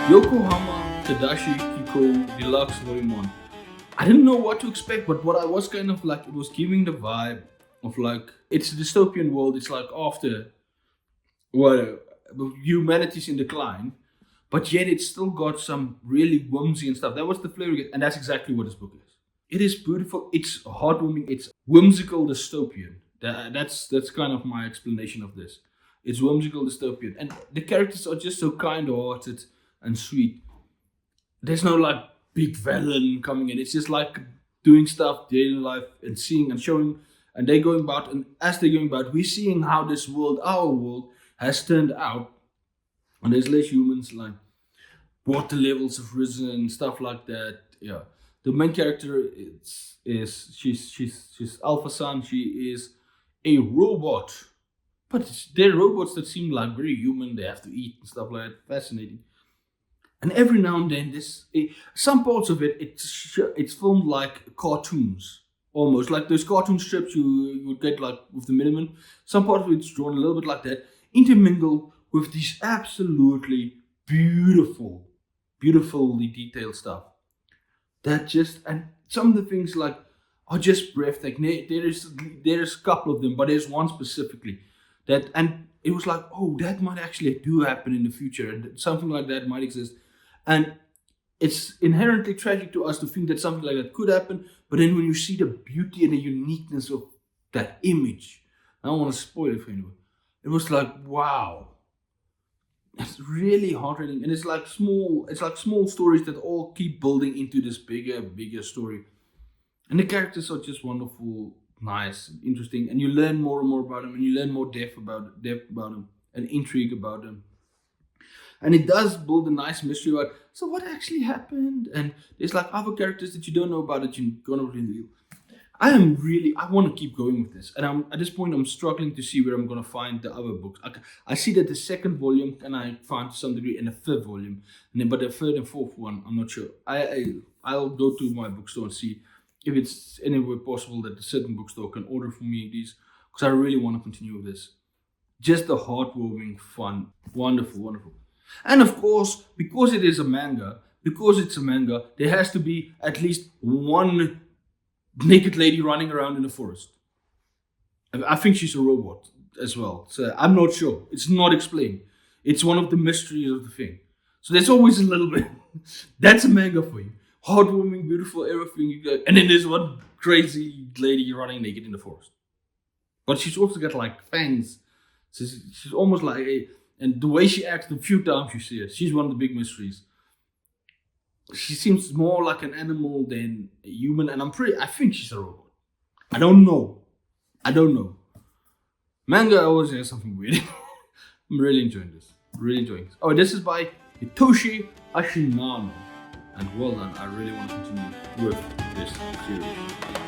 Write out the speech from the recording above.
Yokohama Kaidashi Kikou Deluxe Volume 1. I didn't know what to expect, but what I was kind of like, it was giving the vibe of like, it's a dystopian world. It's like after what humanity's in decline, but yet it's still got some really whimsy and stuff. That was the flavor, and that's exactly what this book is. It is beautiful. It's heartwarming. It's whimsical dystopian. That's kind of my explanation of this. It's whimsical dystopian, and the characters are just so kind-hearted and sweet. There's no like big villain coming in. It's just like doing stuff daily life and seeing and showing, and they're going about. And as they're going about, we're seeing how this world, our world, has turned out. And there's less humans, like water levels have risen and stuff like that. Yeah, the main character is she's Alpha San. She is a robot, but they're robots that seem like very human. They have to eat and stuff like that. Fascinating. And every now and then, some parts of it's filmed like cartoons, almost like those cartoon strips you would get like with the minimum. Some parts of it's drawn a little bit like that, intermingled with these absolutely beautifully detailed stuff. That just, and some of the things like are just breathtaking. There's a couple of them, but there's one specifically that, and it was like, oh, that might actually do happen in the future, and something like that might exist. And it's inherently tragic to us to think that something like that could happen, but then when you see the beauty and the uniqueness of that image, I don't want to spoil it for anyone. It was like, wow. It's really heart-rending, and it's like small stories that all keep building into this bigger story. And the characters are just wonderful, nice, interesting, and you learn more and more about them, and you learn more depth about them, and intrigue about them. And it does build a nice mystery about so what actually happened, and there's like other characters that you don't know about that you're gonna reveal. I want to keep going with this, and at this point I'm struggling to see where I'm gonna find the other books. I see that the second volume and I find to some degree, and the third volume, and then but the third and fourth one I'm not sure. I'll go to my bookstore and see if it's anywhere possible that a certain bookstore can order for me these, because I really want to continue with this. Just a heartwarming, fun, wonderful. And of course, because it's a manga, there has to be at least one naked lady running around in the forest. I think she's a robot as well. So I'm not sure. It's not explained. It's one of the mysteries of the thing. So there's always a little bit. That's a manga for you. Heartwarming, beautiful, everything you got. And then there's one crazy lady running naked in the forest. But she's also got like fangs. So she's almost like a. And the way she acts, the few times you see her, she's one of the big mysteries. She seems more like an animal than a human, and I think she's a robot. I don't know. Manga always has something weird. I'm really enjoying this. Oh, this is by Hitoshi Ashinano. And well done, I really want to continue with this series.